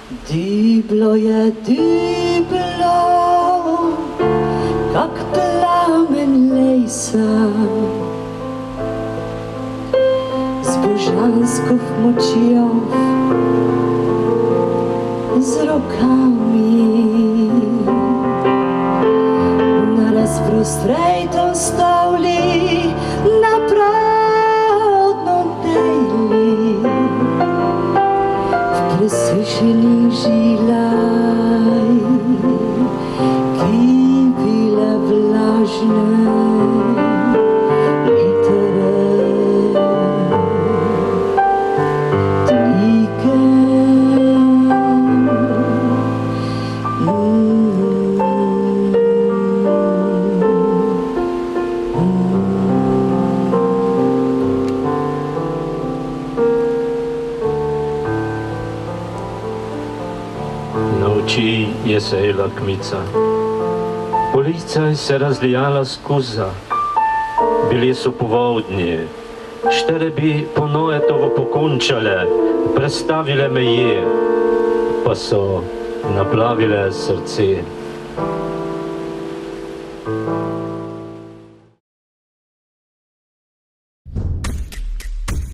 Diblo je diblo, kak plamen lejsa, z božansko močjo, z rokami, na razprostrejtom stavli, na pravdnom dejli, v presušenih žilaj, ki bile vlažne litere. Noči je sejla kmica, ulica se razlijala skuza, bili so povoldnji, štere bi po Noetovo pokončale, prestavile meje, pa so naplavile srce.